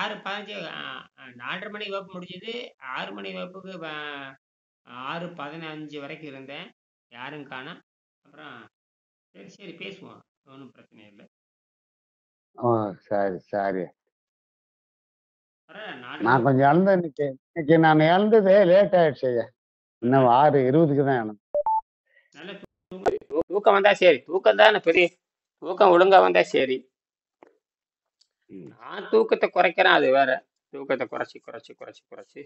6:15 4:30 மணி வகுப்பு முடிஞ்சது. 6 மணி வகுப்புக்கு 6:15 வரைக்கும் இருந்தேன். யாரும் காணோம். அப்புறம் சரி, சரி பேசுவோம். ஒண்ணும் பிரச்சனை இல்ல. ஓ! சரி, சரி. அப்புறம் 4:30 நான் கொஞ்சம் எழுந்தேன் இன்னைக்கு. இன்னைக்கு நான் எழுந்தது லேட் ஆயிடுச்சு ஐயா. இன்னும் 6:20க்கு தான் எழுந்தேன். நல்ல தூக்கம் வந்தா சரி. தூக்கம் தானே பெரிய தூக்கம் ஒழுங்கா வந்தா சரி. ம். நான் தூக்கத்தை குறைக்கிறேன், அது வேற. தூக்கத்தை குறைச்சி குறைச்சி குறைச்சி குறைச்சி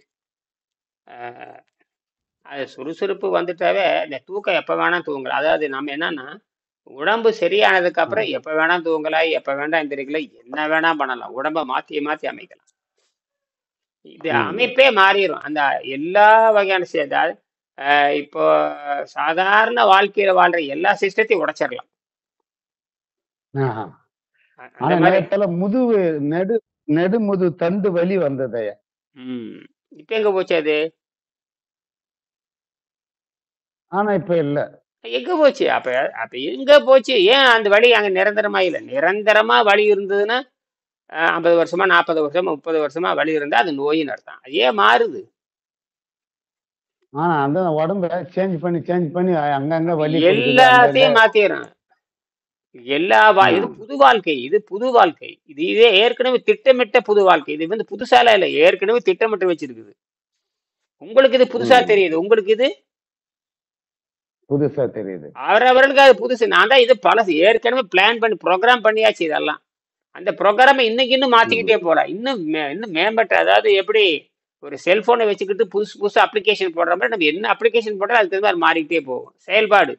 அது சுறுசுறுப்பு வந்துட்டாவே இந்த தூக்கம் எப்போ வேணா தூங்கலாம். அதாவது நம்ம என்னன்னா உடம்பு சரியானதுக்கு அப்புறம் எப்போ வேணா தூங்கலாம், எப்போ வேணா எந்திரிக்கலாம், என்ன வேணா பண்ணலாம். உடம்ப மாற்றி மாற்றி அமைக்கலாம். இது அமைப்பே மாறிடும். அந்த எல்லா வகையான அதாவது இப்போ சாதாரண வாழ்க்கையில வாழ்ற எல்லா சிஸ்டத்தையும் உடைச்சிடலாம். ஆஹா. அந்த ஆனா மாதிரி நேரத்துல நெடுமுது தண்டு வலி வந்தது ஐயா. இப்ப எங்க போச்சு அது? ஆனா இப்ப இல்ல. எங்க போச்சு? அப்ப அப்ப எங்க போச்சு? ஏன் அந்த வலி அங்க நிரந்தரமா இல்லை? நிரந்தரமா வலி இருந்ததுன்னா 50 வருஷமா 40 வருஷமா 30 வருஷமா வலி இருந்தா அது நோயின்னு அர்த்தம். அது ஏன் மாறுது? ஆனா அந்த உடம்ப சேஞ்ச் பண்ணி அங்கங்க வலி கொடுக்குது. எல்லாத்தையும் மாத்திரும். இது புது வாழ்க்கை. இது புது வாழ்க்கை. இதே ஏற்கனவே திட்டமிட்ட புது வாழ்க்கை. இது வந்து புதுசால இல்லை, ஏற்கனவே திட்டமிட்டு வச்சிருக்குது. உங்களுக்கு இது புதுசா தெரியுது, உங்களுக்கு இது புதுசா தெரியுது. அவரவர்களுக்கு அது புதுசு. நான் தான் இது பழசு, ஏற்கனவே பிளான் பண்ணி ப்ரோக்ராம் பண்ணியாச்சு. இதெல்லாம் அந்த ப்ரோக்ராமை இன்னும் மாத்திக்கிட்டே போலாம். இன்னும் மேம்பட்ட, அதாவது எப்படி ஒரு செல்போனை வச்சுக்கிட்டு புதுசு புதுசு அப்ளிகேஷன் போடுற மாதிரி நம்ம என்ன அப்ளிகேஷன் போட்டாலும் அதுக்கு மாதிரி மாறிக்கிட்டே போகும். செயல்பாடு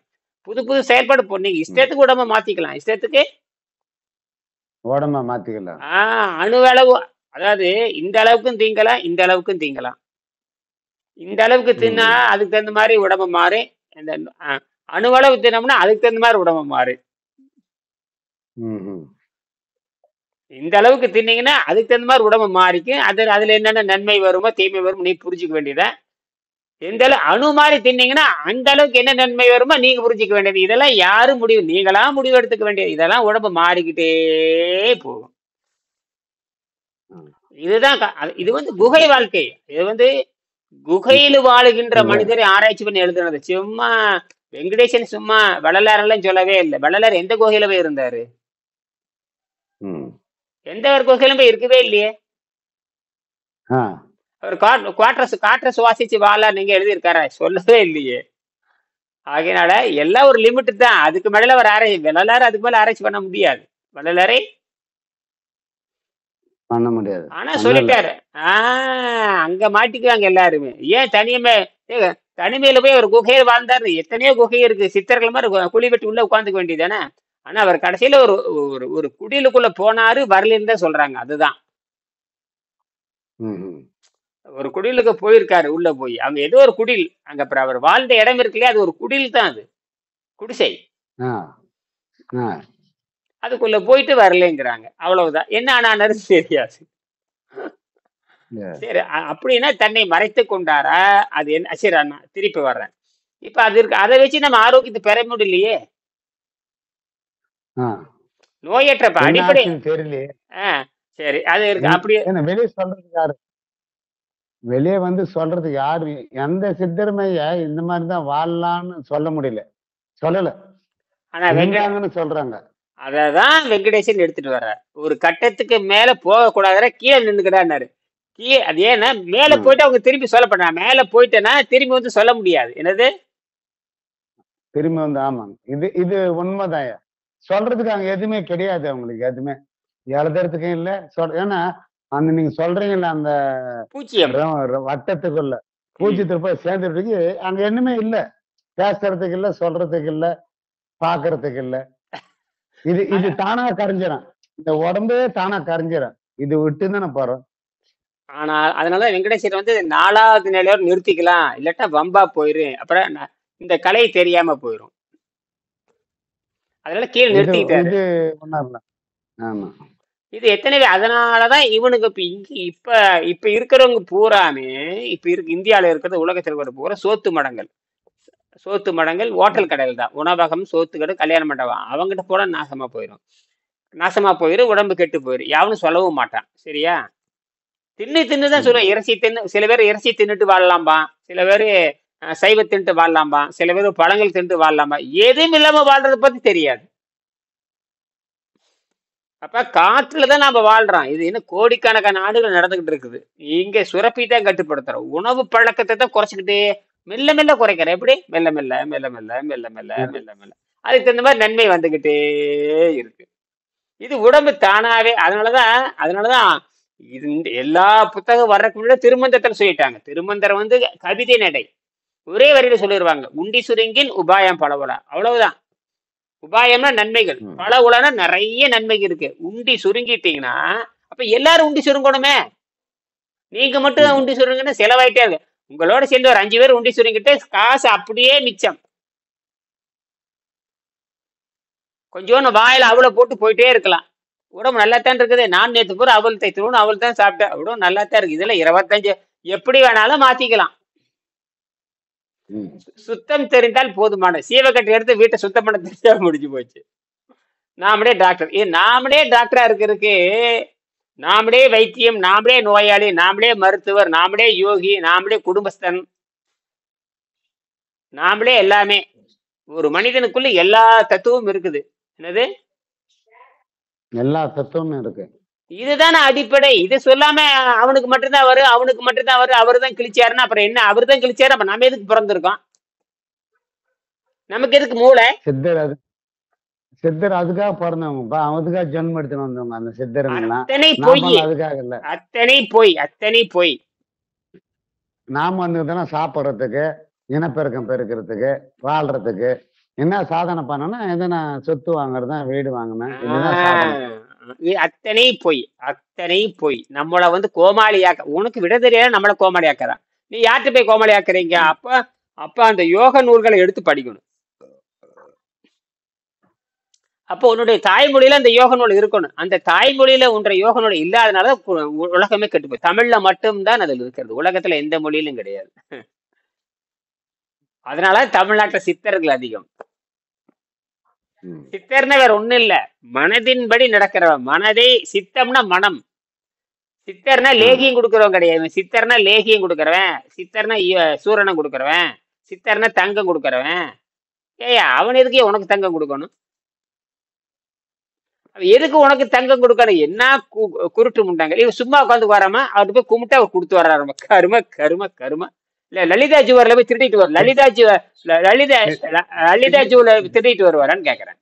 புது புது செயல்பாடு நீங்க இஷ்டத்துக்கு உடம்ப மாத்திக்கலாம். இஷ்டத்துக்கு உடம்ப மாத்திக்கலாம். அணுவளவு, அதாவது இந்த அளவுக்கும் தீங்கலாம், இந்த அளவுக்கும் தீங்கலாம். இந்த அளவுக்கு தின்னா அதுக்கு தகுந்த மாதிரி உடம்பு மாறு. இந்த அணுவளவு தின்னோம்னா அதுக்கு தகுந்த மாதிரி உடம்பு மாறு. இந்த அளவுக்கு தின்னீங்கன்னா அதுக்கு தகுந்த மாதிரி உடம்பு மாறிக்கும். அதுல என்னென்ன நன்மை வருமோ தீமை வருமோ நீ புரிஞ்சுக்க வேண்டியத. எந்த அளவு அணு மாதிரி தின்னீங்கன்னா அந்த அளவுக்கு என்ன நன்மை வருமோ நீங்க புரிஞ்சுக்க வேண்டியது. இதெல்லாம் யாரும் முடிவு, நீங்களா முடிவு எடுத்துக்க வேண்டியது. இதெல்லாம் உடம்பு மாறிக்கிட்டே போகும். இதுதான் இது வந்து குகை வாழ்க்கை. இது வந்து குகையில் வாழுகின்ற மனிதரை ஆராய்ச்சி பண்ணி எழுதுனது. சும்மா வெங்கடேசன் சும்மா வள்ளலாரெல்லாம் சொல்லவே இல்லை. வள்ளலார் எந்த குகையில போய் இருந்தாரு? எந்த ஒரு குகையிலும் போய் இருக்கவே இல்லையே. அவர் காற்றை சுவாசிச்சு வாழ நீங்க எழுதியிருக்காரா? சொல்லவே இல்லையே. ஆகையினால எல்லாம் ஒரு லிமிட் தான். அதுக்கு மேல அவர் வள்ளலார் அதுக்கு மேல ஆராய்ச்சி பண்ண முடியாது. வள்ளலாரே பண்ண முடியாது. ஆனா சொல்லிட்டாரு. அங்க மாட்டிக்குவாங்க எல்லாருமே. ஏன் தனிமையில போய் ஒரு குகையில் வாழ்ந்தாரு. எத்தனையோ குகை இருக்கு. சித்தர்கள் மாதிரி குழி வெட்டி உள்ள உட்காந்துக்க வேண்டியதானே. ஆனா அவர் கடைசியில ஒரு குடிலுக்குள்ள போனாரு, வரலன்னு தான் சொல்றாங்க. அதுதான் ஒரு குடிலுக்கு போயிருக்காரு. உள்ள போய் அங்க ஏதோ ஒரு குடில், அங்க அப்புறம் அவர் வாழ்ந்த இடம் இருக்கு இல்லையா, அது ஒரு குடில் தான். அது குடிசை. அதுக்குள்ள போயிட்டு வரலங்கிறாங்க. அவ்வளவுதான். என்ன ஆனாரு தெரியாது. சரி, அப்படின்னா தன்னை மறைத்து கொண்டாரா? அது என்ன? சரி, நான் திருப்பி வர்றேன். இப்ப அது இருக்கு, அதை வச்சு நம்ம ஆரோக்கியத்தை பெற முடியலையே. நோயற்ற அடிப்படை தெரியலையே. சரி, அது இருக்கு. அப்படியே வெளியே சொல்றதுக்கு யாரு? வெளியே வந்து சொல்றதுக்கு யாரு? எந்த சித்தருமையா இந்த மாதிரிதான் வாழலாம்னு சொல்ல முடியல, சொல்லல. ஆனா சொல்றாங்க. அததான் வெங்கடேசன் எடுத்துட்டு வர்ற. ஒரு கட்டத்துக்கு மேல போக கூடாதுற, கீழே நின்றுக்கிட்டாரு. அது ஏன்னா மேல போயிட்டு அவங்க திரும்பி சொல்லப்படுறாங்க. மேல போயிட்டேன்னா திரும்பி வந்து சொல்ல முடியாது. என்னது திரும்பி வந்து? ஆமாங்க, இது உண்மைதான். சொல்றதுக்கு அங்க எதுவுமே கிடையாது. அவங்களுக்கு எதுவுமே எழுதுறதுக்கும் இல்ல. ஏன்னா அந்த நீங்க சொல்றீங்கல்ல, அந்த வட்டத்துக்குள்ள பூஜ்யத்துக்கு போய் சேர்ந்துட்டு அங்க என்னமே இல்ல. பேசுறதுக்கு இல்ல, சொல்றதுக்கு இல்ல, பாக்குறதுக்கு இல்ல. இது தானா கரைஞ்சிடும். இந்த உடம்பே தானா கரைஞ்சிடும். இது விட்டு தானே போறோம். ஆனா அதனால வெங்கடேஸ்வரர் வந்து 4வது நிலையோட நிறுத்திக்கலாம், இல்லாட்டா வம்பா போயிரும். அப்புறம் இந்த கலை தெரியாம போயிரும். அதனால கீழே நிறுத்திக்கிட்டாரு. இது எத்தனை? அதனாலதான் இவனுக்கு இப்ப இருக்கிறவங்க பூராமே, இப்ப இருக்கு இந்தியாவில இருக்கிறது, உலகத்தில் இருக்கிற பூரா சோத்து மடங்கள் ஹோட்டல் கடையில் தான். உணவகம், சோத்து கடை, கல்யாண மண்டபம். அவங்ககிட்ட போனா நாசமா போயிடும். உடம்பு கெட்டு போயிடும். யாரும் சொல்லவும் மாட்டான். சரியா? தின்னுதான் சொல்லுவேன். இறைச்சி தின்னு சில பேர் இறைச்சி தின்னுட்டு வாழலாம்பா, சில பேர் சைவ தின்ட்டு வாழலாம்பா, சில பேர் பழங்கள் தின்ட்டு வாழலாம்பா. எதுவும் இல்லாம வாழ்றத பத்தி தெரியாது. அப்ப காற்றுல தான் நாம வாழ்றோம். இது இன்னும் கோடிக்கணக்கான ஆண்டுகள் நடந்துகிட்டு இருக்குது. இங்க சுரப்பி தான் கட்டுப்படுத்துறோம். உணவு பழக்கத்தை தான் குறைச்சிக்கிட்டே மெல்ல மெல்ல குறைக்கிறேன். எப்படி மெல்ல மெல்ல மெல்ல மெல்ல மெல்ல மெல்ல மெல்ல மெல்ல அதுக்கு தகுந்த மாதிரி நன்மை வந்துகிட்டே இருக்கு. இது உடம்பு தானாவே. அதனாலதான் இது எல்லா புத்தகம் வர்றதுக்கு முன்னாடி திருமந்திரத்துல சொல்லிட்டாங்க. திருமந்திரம் வந்து கவிதை நடை, ஒரே வரியில சொல்லிடுவாங்க. உண்டி சுருங்கின் உபாயம் பலவலா. அவ்வளவுதான். உபாயம்னா நன்மைகள், பல உலனா நிறைய நன்மைகள் இருக்கு. உண்டி சுருங்கிட்டீங்கன்னா அப்ப எல்லாரும் உண்டி சுருங்கணுமே. நீங்க மட்டும் உண்டி சுருங்கன்னா செலவாயிட்டே இருக்கு. உங்களோட சேர்ந்து ஒரு 5 பேர் உண்டி சுருங்கிட்டு காசு அப்படியே மிச்சம். கொஞ்சோன்னு வாயில அவளை போட்டு போயிட்டே இருக்கலாம். உடம்பு நல்லாத்தான் இருக்குது. நான் நேற்று பூரா அவள் தைத்துருவோம், அவள் தான் சாப்பிட்டேன். உடம்பு நல்லாத்தான் இருக்கு. இதுல 25 எப்படி வேணாலும் மாத்திக்கலாம். சுத்தம் தெரிந்தால் போதுமான. சீவக்கட்டை எடுத்து வீட்டை சுத்தம் பண்ண தெரிஞ்சா முடிஞ்சு போச்சு. நாமளே டாக்டர். நாமளே டாக்டரா இருக்கிறதுக்கு, நாமளே வைத்தியம், நாமளே நோயாளி, நாமளே மருத்துவர், நாமளே யோகி, நாமளே குடும்பஸ்தன், நாமளே எல்லாமே. ஒரு மனிதனுக்குள்ள எல்லா தத்துவமும் இருக்குது. என்னது? எல்லா தத்துவமும் இருக்கு. இதுதானே அடிப்படை. இது சொல்லாம அவனுக்கு மட்டும்தான் வரும், அவனுக்கு மட்டும்தான் வரும், அவரு தான் கிழிச்சாருன்னா அப்புறம் என்ன? அவரு தான் கிழிச்சாரு, அப்ப நம்ம எதுக்கு பிறந்திருக்கோம்? நமக்கு எதுக்கு மூளை? சித்தர் அதுக்காக பிறந்தவங்க, அதுக்காக ஜென்மம் எடுத்துன்னு வந்தவங்க அந்த சித்தருங்கெல்லாம். அதுக்காக இல்ல. அத்தனை போய் நாம வந்து சாப்பிட்றதுக்கு, இனப்பெருக்கம் பெருக்கிறதுக்கு, வாழ்றதுக்கு என்ன சாதனை பண்ணனா, எதனா சொத்து வாங்குறதா, வீடு வாங்கினேன், அத்தனை போய் நம்மள வந்து கோமாளியாக்க. உனக்கு விட தெரியாது, நம்மள கோமாளியாக்குறான். நீ யார்கிட்ட போய் கோமாளியாக்குறீங்க? அப்ப அந்த யோக நூல்களை எடுத்து படிக்கணும். அப்போ உன்னுடைய தாய்மொழியில அந்த யோக நூல் இருக்கணும். அந்த தாய்மொழியில உன்ற யோக நூல் இல்லாதனால உலகமே கெட்டு போய். தமிழ்ல மட்டும்தான் அதில் இருக்கிறது, உலகத்துல எந்த மொழியிலும் கிடையாது. அதனால தமிழ்நாட்டுல சித்தர்கள் அதிகம். சித்தர்னா வேற ஒண்ணும் இல்ல, மனதின்படி நடக்கிறவன். மனதை சித்தம்னா மனம். சித்தர்னா லேகியம் கொடுக்கறவன் கிடையாது. சித்தர்னா லேகியம் கொடுக்கறவன், சித்தர்னா சூரணம் கொடுக்கறவன், சித்தர்னா தங்கம் கொடுக்கறவன். அவன் எதுக்கே உனக்கு தங்கம் கொடுக்கணும்? எதுக்கு உனக்கு தங்கம் கொடுக்கணும்? என்ன குருட்டு முண்டாங்க. இவன் சும்மா உட்காந்து வராம அவர்கிட்ட போய் கும்பிட்டு அவர் கொடுத்து வர்றாரு. கரும கரும கரும. இல்ல லலிதா ஜுவர்ல போய் திருடிட்டு வர லலிதா ஜுவல திருடிட்டு வருவாரான்னு கேக்குறேன்.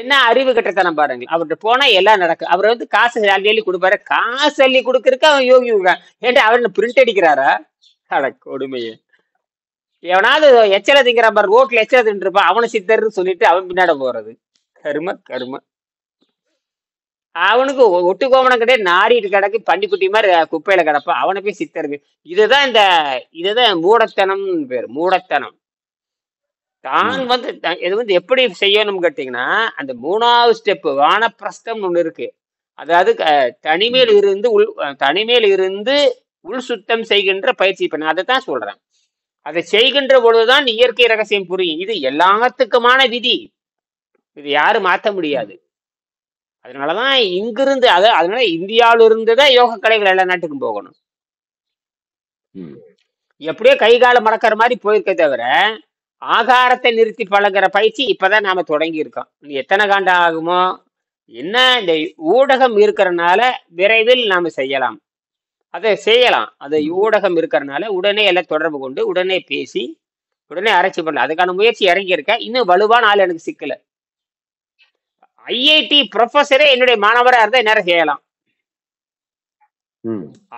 என்ன அறிவு கட்டத்தனம் பாருங்க. அவர்கிட்ட போனா எல்லாம் நடக்கும். அவர் வந்து காசு அள்ளி கொடுப்பாரு. காசு அள்ளி கொடுக்கறதுக்கு அவன் யோகி ஏன்டா அவர் பிரிண்ட் அடிக்கிறாரா? அட கொடுமையே. எவனாவது எச்சல திங்கிற மாதிரி ரோட்ல எச்சல தின்றுப்பான், அவனை சித்தர்ன்னு சொல்லிட்டு அவன் பின்னாட போறது. கரும கரும. அவனுக்கு ஒட்டு கோமணம் கிடையாது, நாரிட்டு கிடக்கு, பண்டிக்குட்டி மாதிரி குப்பையில கிடப்பா. அவனை போய் சித்தருக்கு. இதுதான் மூடத்தனம் பேர். மூடத்தனம். தான் வந்து இது வந்து எப்படி செய்யணும்னு கேட்டீங்கன்னா, அந்த 3வது ஸ்டெப் வானப்பிரஸ்தம் ஒண்ணு இருக்கு. அதாவது தனிமேல் இருந்து உள் சுத்தம் செய்கின்ற பயிற்சி பண்ண. அதை தான் சொல்றேன். அதை செய்கின்ற பொழுதுதான் இயற்கை ரகசியம் புரியும். இது எல்லாத்துக்குமான விதி. இது யாரும் மாற்ற முடியாது. அதனாலதான் இங்கிருந்து அதனால இந்தியாவில இருந்துதான் யோக கலைகள் எல்லா நாட்டுக்கும் போகணும். எப்படியோ கை கால மடக்கிற மாதிரி போயிருக்க தவிர, ஆகாரத்தை நிறுத்தி பழகிற பயிற்சி இப்பதான் நாம தொடங்கி இருக்கோம். எத்தனை காண்ட ஆகுமோ என்ன? இந்த ஊடகம் இருக்கிறதுனால விரைவில் நாம செய்யலாம். அதை செய்யலாம். அது ஊடகம் இருக்கிறதுனால உடனே எல்லாம் தொடர்பு கொண்டு உடனே பேசி உடனே ஆராய்ச்சி பண்ணலாம். அதுக்கான முயற்சி இறங்கி இருக்கேன். இன்னும் வலுவான ஆள் எனக்கு சிக்கல. ஐஐடி ப்ரொஃபஸரே என்னுடைய மாணவராக இருந்தா என்ன செய்யலாம்.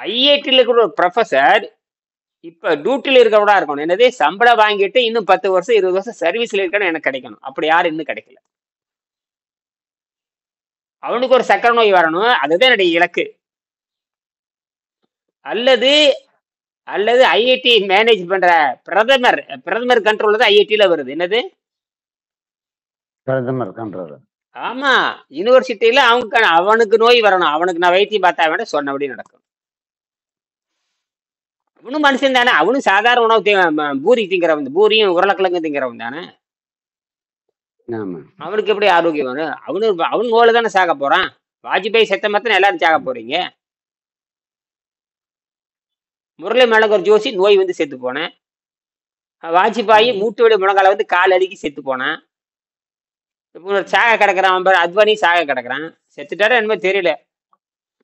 ஐஐடியில் இருக்கிற ஒரு ப்ரொஃபஸர் இப்ப டியூட்டில இருக்கக்கூடா இருக்கணும். என்னதே சம்பளம் வாங்கிட்டு இன்னும் 10 வருஷம் 20 வருஷம் சர்வீஸ்ல இருக்கணும், எனக்கு கிடைக்கணும். அப்படி யாரும் இன்னும் கிடைக்கல. அவனுக்கு ஒரு சக்கரை நோய் வரணும், அதுதான் என்னுடைய இலக்கு. அல்லது ஐஐடி மேனேஜ் பண்ற பிரதமர் கண்ட்ரோல் தான் ஐஐடியில வருது. என்னது பிரதமர் கண்ட்ரோல்? ஆமா, யூனிவர்சிட்டியில அவனுக்கு நோய் வரணும், அவனுக்கு நான் வைத்தியம் பார்த்தா வேணா சொன்னபடி நடக்கும். அவனும் மனுஷன் தானே, அவனும் சாதாரண உணவு பூரி திங்கிறவன், பூரியும் உருளைக்கிழங்கு திங்கிறவன் தானே. அவனுக்கு எப்படி ஆரோக்கியம் வரும்? அவனு நோயில தானே சாக போறான். வாஜ்பாய் செத்த மாத்திரம் எல்லாரும் சாக போறீங்க? முரளி மனோகர் ஜோஷி நோய் வந்து செத்து போனேன். வாஜ்பாய் மூட்டு வலி முழங்கால வந்து கால் அடிக்கி செத்து போனான். இப்போ சாக கிடக்குறான் பாரு, அத்வானி சாக கிடக்குறான். செத்துட்டாரா என்னமோ தெரியல.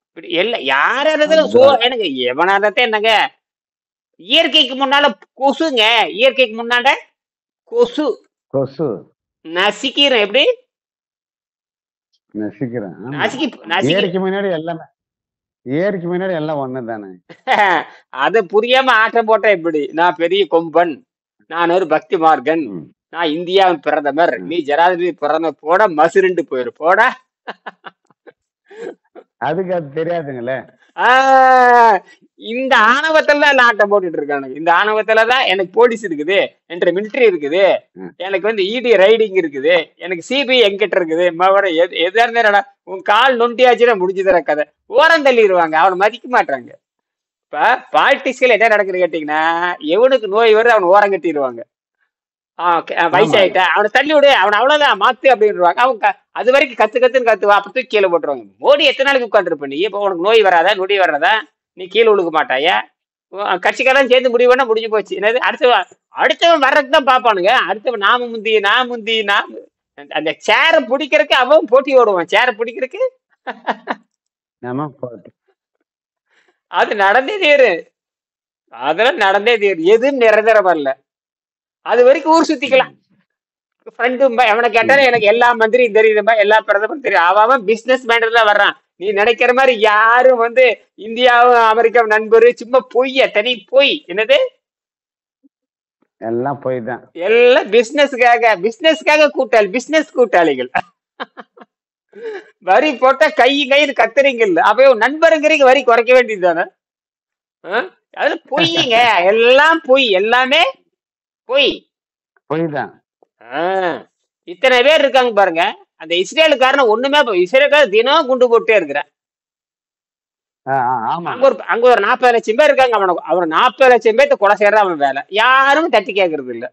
இப்படி எல்லாம் யாராலும் எனக்கு எவனாரத்தை என்னங்க, இயற்கைக்கு முன்னால கொசுங்க, இயற்கைக்கு முன்னாட கொசு கொசு நசிக்கிறேன். எப்படி நசிக்கிறேன். நசுக்கி நசுக்கி இயற்கை முன்னாடி எல்லாமே, இயற்கை முன்னாடி எல்லாம் ஒண்ணுதானே. அது புரியாம ஆட்டம் போட்டா எப்படி? நான் பெரிய கொம்பன், நான் ஒரு பக்தி மார்கன், நான் இந்தியாவின் பிரதமர், நீ ஜனாதிபதி பிரதமர், போட மசுருண்டு போயிரு போடா. அதுக்கு அது தெரியாதுங்களே. இந்த ஆணவத்துல எல்லாம் ஆட்டம் போட்டுட்டு இருக்கானுங்க. இந்த ஆணவத்துலதான் எனக்கு போலீஸ் இருக்குது, என்ற மிலிட்டரி இருக்குது, எனக்கு வந்து இடி ரைடிங் இருக்குது, எனக்கு சிபிஐ எங்கிட்ட இருக்குது. எதா இருந்தா உன் கால் நொண்டியாச்சுன்னா முடிஞ்சுதர கதை. ஓரம் தள்ளிடுவாங்க, அவனை மதிக்க மாட்டாங்க. இப்ப பாலிடிக்ஸ்ல என்ன நடக்குது கேட்டீங்கன்னா, எவனுக்கு நோய் வருது அவன் ஓரம் கட்டிடுவாங்க. வயசாயிட்ட அவனை தள்ளி விடு, அவன் அவ்வளவுதான் மாத்து அப்படின்றாங்க. அவங்க அது வரைக்கும் கத்துன்னு கத்துவா, அப்ப தூக்கி கீழே போட்டுருவாங்க. மோடி எத்தனை நாளைக்கு உட்காந்துருப்ப நீ? இப்போ உனக்கு நோய் வராதா, நொடி வராதா, நீ கீழே விழுக்க மாட்டாயா? கட்சிக்காரன் சேர்ந்து முடிவு பண்ணா முடிஞ்சு போச்சு. என்னது அடுத்தவன் வர்றதுக்கு தான் பாப்பானுங்க. அடுத்தவன் நாம முந்தி அந்த சேரை பிடிக்கிறதுக்கு அவன் போட்டி ஓடுவான். சேரை பிடிக்கிறதுக்கு அது நடந்தே தீரு, அதெல்லாம் நடந்தே தீரு. எதுவும் நிரந்தரம் வரல. அது வரைக்கும் ஊர் சுத்திக்கலாம். ஃப்ரெண்டு எவனை கேட்டாலும் எனக்கு எல்லா மந்திரியும் தெரியுதும்பா, எல்லா பிரதமரும் தெரியும். அவன் பிசினஸ் மேன்ல வர்றான். நீ நினைக்கிற மாதிரி யாரும் வந்து இந்தியாவும் அமெரிக்காவும் நண்பரு சும்மா பொய்ய தனி பொய். என்னது எல்லாம் பொய் தான். எல்லாம் பிசினஸ்க்காக கூட்டாளி, பிசினஸ் கூட்டாளிகள். வரி போட்டா கைன்னு கத்துறீங்கல்ல, அப்ப நண்பருங்கிறீங்க, வரி குறைக்க வேண்டியது தானே. அது பொய்யுங்க, எல்லாம் பொய், எல்லாமே பொய் தான். இத்தனை பேர் இருக்காங்க பாருங்க. அந்த இஸ்ரேலுக்காரன ஒண்ணுமே, இஸ்ரேலுக்கார தினம் குண்டு போட்டே இருக்கிறான். அங்க ஒரு 40 லட்சம் பேர் இருக்காங்க. அவன் 40 லட்சம் பேர்த்த கொலை செய்யற அவன் வேலை, யாரும் தட்டி கேட்கறது இல்ல.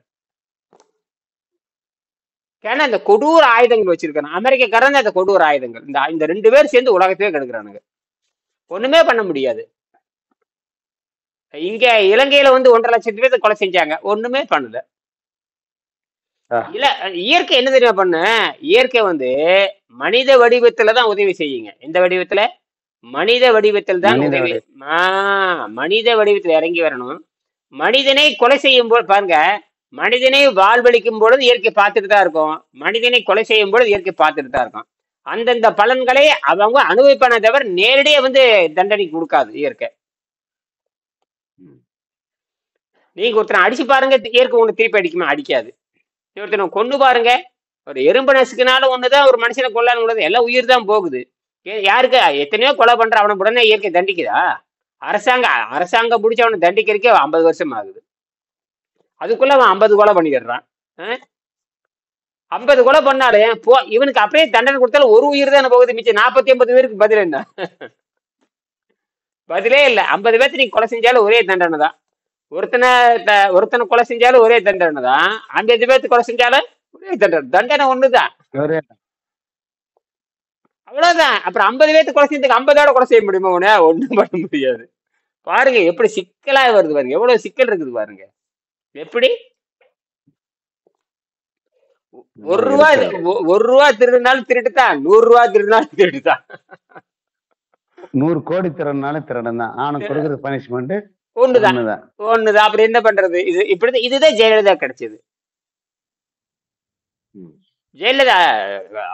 ஏன்னா இந்த கொடூர ஆயுதங்கள் வச்சிருக்காங்க அமெரிக்காக்காரன். அந்த கொடூர ஆயுதங்கள் இந்த 2 பேர் சேர்ந்து உலகத்தையே கெடுக்கிறானுங்க. ஒண்ணுமே பண்ண முடியாது. இங்க இலங்கையில வந்து 1.5 லட்சம் பேர்த்த கொலை செஞ்சாங்க, ஒண்ணுமே பண்ணல. இல்ல, இயற்கை என்ன தெரியுமா பண்ண? இயற்கை வந்து மனித வடிவத்துலதான் உதவி செய்யுங்க. எந்த வடிவத்துல? மனித வடிவத்தில் தான் உதவி. மனித வடிவத்தில் இறங்கி வரணும். மனிதனை கொலை செய்யும் போது பாருங்க, மனிதனை வாழ்வழிக்கும் பொழுது இயற்கை பார்த்துட்டு தான் இருக்கும், மனிதனை கொலை செய்யும் பொழுது இயற்கை பார்த்துட்டு தான் இருக்கும். அந்தந்த பலன்களை அவங்க அனுபவிப்பான தவிர நேரடியா வந்து தண்டனை கொடுக்காது இயற்கை. நீங்க ஒருத்தனை அடிச்சு பாருங்க, இயற்கை ஒண்ணு திருப்பி அடிக்குமா? அடிக்காது. ஒருத்தனை கொண்டு பாருங்க, ஒரு எறும்பு நசுக்குனாலும் ஒண்ணுதான், ஒரு மனுஷனை கொல்லான்னு உள்ளது, எல்லாம் உயிர் தான் போகுது. யாருக்கு எத்தனையோ கொலை பண்ற அவனை உடனே இயற்கை தண்டிக்குதா? அரசாங்கம் பிடிச்ச அவனை தண்டிக்கிறதுக்கே 50 வருஷம் ஆகுது. அதுக்குள்ள அவன் 50 கொலை பண்ணிடுறான். 50 கொலை பண்ணாலே இவனுக்கு அப்படியே தண்டனை கொடுத்தாலும் ஒரு உயிர் தானே போகுது, மிச்சம் 40-50 பேருக்கு பதில் என்ன? பதிலே இல்லை. 50 பேர்த்து நீங்க கொலை செஞ்சாலும் ஒரே தண்டனை தான். ஒருத்தனை கொலை செஞ்சாலும் ஒரே தண்டனை தான். 50 பேர்த்து கொலை செஞ்சாலும் ஒரே தண்டனை ஒண்ணுதான், அவ்வளவுதான். அப்புறம் 50 பேர்த்து கொலை செஞ்சதுக்கு 50ஓட கொலை செய்ய முடியுமா? ஒண்ணும் பண்ண முடியாது. பாருங்க எப்படி சிக்கலா வருது பாருங்க, எவ்வளவு சிக்கல் இருக்குது பாருங்க. எப்படி 1 ரூபா திருடினாலும் திருட்டுதான், 100 ரூபா திருடினாலும் திருட்டுதான், 100 கோடி திருடினாலும் திருடன் தான். ஆனா கொடுக்குற பனிஷ்மெண்ட் ஒண்ணுதான். அப்படி என்ன பண்றது? இதுதான் ஜெயலலிதா கிடைச்சது. ஜெயலலிதா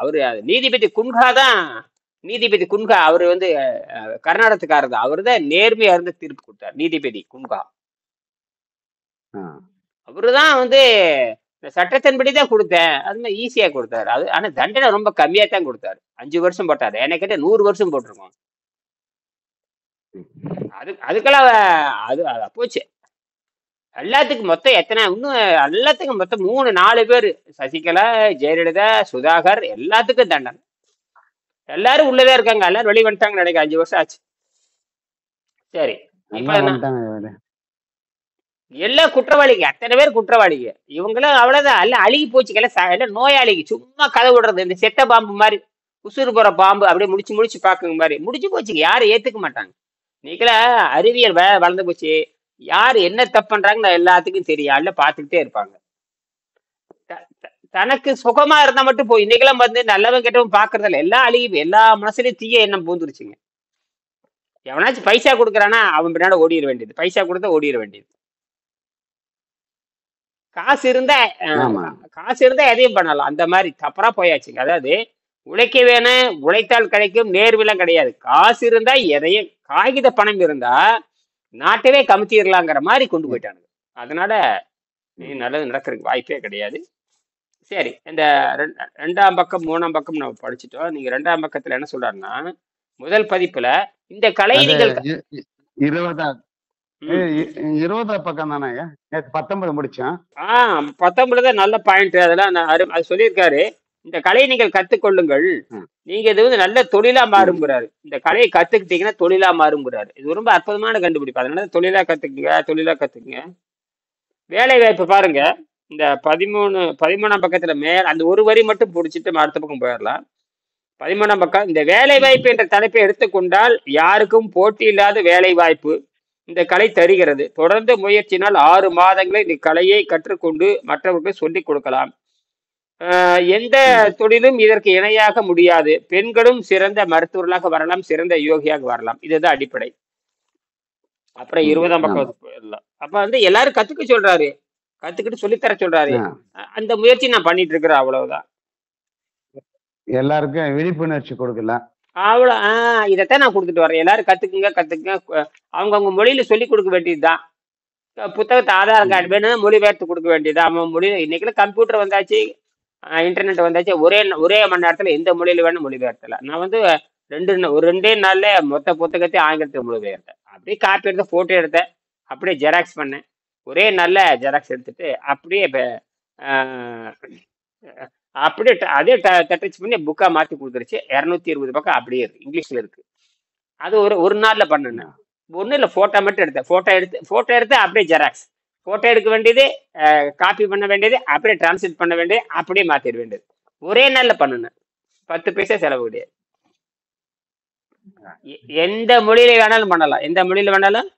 அவரு நீதிபதி குன்ஹா தான். நீதிபதி குன்ஹா அவரு வந்து கர்நாடகத்துக்காரர் தான். அவரு தான் நேர்மையா இருந்து தீர்ப்பு கொடுத்தார். நீதிபதி குன்ஹா அவருதான் வந்து சட்டத்தின்படிதான் கொடுத்தேன், அது மாதிரி ஈஸியா கொடுத்தாரு. அது ஆனா தண்டனை ரொம்ப கம்மியா தான் கொடுத்தாரு. 5 வருஷம் போட்டாரு. எனக்கு கேட்ட 100 வருஷம் போட்டிருக்கோம். அதுக்கெல்லாம் அது போச்சு. எல்லாத்துக்கும் மொத்தம் எத்தனை, இன்னும் எல்லாத்துக்கும் மொத்தம் 3-4 பேர், சசிகலா, ஜெயலலிதா, சுதாகர், எல்லாத்துக்கும் தண்டனை. எல்லாரும் உள்ளதா இருக்காங்க, எல்லாரும் வெளியே வந்துட்டாங்க நினைக்க. 5 வருஷம் ஆச்சு. சரி, இப்ப எல்லாம் குற்றவாளிங்க, அத்தனை பேர் குற்றவாளிங்க. இவங்களும் அவ்வளவுதான், எல்லாம் அழுகி போச்சுக்கல, எல்லாம் நோயாளிங்க, சும்மா கதை விடுறது. இந்த செத்த பாம்பு மாதிரி உசுறு போற பாம்பு அப்படியே முடிச்சு முடிச்சு பாக்குங்க மாதிரி முடிச்சு போச்சுங்க. யாரும் ஏத்துக்க மாட்டாங்க. இன்னைக்குல அறிவியல் வளர்ந்து போச்சு. யாரு என்ன தப்பு பண்றாங்கன்னு எல்லாத்துக்கும் தெரியும். அல்ல பாத்துக்கிட்டே இருப்பாங்க. தனக்கு சுகமா இருந்தா மட்டும் போய் இன்னைக்கெல்லாம் வந்து நல்லவன் கெட்டவன் பாக்குறது இல்ல. எல்லாம் அழுகி எல்லா மனசுலயும் தீய எண்ணம் பூந்துருச்சுங்க. எவனாச்சும் பைசா கொடுக்குறானா அவன் பின்னாடி ஓடிட வேண்டியது. பைசா கொடுத்தா ஓடிட வேண்டியது. காசு இருந்தா ஆமா காசு இருந்தா எதையும் பண்ணலாம். அந்த மாதிரி தப்பரா போயாச்சுங்க. அதாவது உழைக்க வேணும், உழைத்தால் கிடைக்கும், நேர்விலாம் கிடையாது. காசு இருந்தா எதையும், காகித பணம் இருந்தா நாட்டவே கமித்திடலாங்கிற மாதிரி கொண்டு போயிட்டானுங்க. அதனால நல்லது நடக்கிறதுக்கு வாய்ப்பே கிடையாது. சரி, இந்த ரெண்டாம் பக்கம் மூணாம் பக்கம் நம்ம படிச்சுட்டோம். நீங்க ரெண்டாம் பக்கத்துல என்ன சொல்றாருன்னா, முதல் பதிப்புல இந்த கலை நீங்கள் 20 பக்கம் தானே, 19 முடிச்சேன். 19 நல்ல பாயிண்ட். அதெல்லாம் அது சொல்லியிருக்காரு. இந்த கலையை நீங்கள் கத்துக்கொள்ளுங்கள், நீங்க இது வந்து நல்ல தொழிலா மாறுங்கிறாரு. இந்த கலையை கத்துக்கிட்டீங்கன்னா தொழிலா மாறுங்கிறாரு. இது ரொம்ப அற்புதமான கண்டுபிடிப்பு. அதனால தொழிலா கத்துக்குங்க. வேலை வாய்ப்பு பாருங்க. இந்த 13ஆம் பக்கத்துல அந்த ஒரு வரி மட்டும் பிடிச்சிட்டு அடுத்த பக்கம் போயிடலாம். 13ஆம் பக்கம், இந்த வேலை வாய்ப்பு என்ற தலைப்பை எடுத்துக்கொண்டால் யாருக்கும் போட்டி இல்லாத வேலை வாய்ப்பு இந்த கலை தருகிறது. தொடர்ந்து முயற்சினால் 6 மாதங்களில் இந்த கலையை கற்றுக்கொண்டு மற்றவர்களுக்கு சொல்லிக் கொடுக்கலாம். எந்த தொழிலும் இதற்கு இணையாக முடியாது. பெண்களும் சிறந்த மருத்துவர்களாக வரலாம், சிறந்த யோகியாக வரலாம். இதுதான் அடிப்படை. அப்புறம் 20ஆம் பக்கம் போயிடலாம். அப்ப வந்து எல்லாரும் கத்துக்க சொல்றாரு, கத்துக்கிட்டு சொல்லித்தர சொல்றாரு. அந்த முயற்சி நான் பண்ணிட்டு இருக்கிறேன். அவ்வளவுதான். எல்லாருக்கும் விழிப்புணர்ச்சி கொடுக்கலாம். அவ்வளவு இதைத்தான் நான் கொடுத்துட்டு வரேன். எல்லாரும் கத்துக்குங்க. அவங்கவுங்க மொழியில சொல்லி கொடுக்க வேண்டியதுதான். புத்தகத்தை ஆதார் கார்டு வேணும், மொழிபெயர்த்து கொடுக்க வேண்டியது. அவன் மொழி இன்னைக்குல கம்ப்யூட்டர் வந்தாச்சு, இன்டர்நெட் வந்தாச்சு. ஒரே மணி நேரத்துல எந்த மொழியில வேணும் மொழிபெயர்த்தல. நான் வந்து 2 நாள்ல மொத்த புத்தகத்தை ஆங்கிலத்தில் மொழிபெயர்த்தேன். அப்படியே காப்பி எடுத்த போட்டோ எடுத்தேன், அப்படியே ஜெராக்ஸ் பண்ணேன். ஒரே நல்ல ஜெராக்ஸ் எடுத்துட்டு அப்படியே அதே டச் பண்ணி புக்கா மாத்தி கொடுத்துருச்சு. 220 பக்கம் அப்படியே இருக்கு, இங்கிலீஷ்ல இருக்கு. அது ஒரு நாள்ல பண்ணேன். ஒன்றும் இல்லை, போட்டோ மட்டும் எடுத்தேன். போட்டோ எடுத்து அப்படியே ஜெராக்ஸ், போட்டோ எடுக்க வேண்டியது, காப்பி பண்ண வேண்டியது, அப்படியே டிரான்ஸ்லேட் பண்ண வேண்டியது, அப்படியே மாத்திட வேண்டியது. ஒரே நாள்ல பண்ணுனேன். 10 பைசா செலவு கிடையாது. எந்த மொழியில வேணாலும் பண்ணலாம், எந்த மொழியில வேணாலும்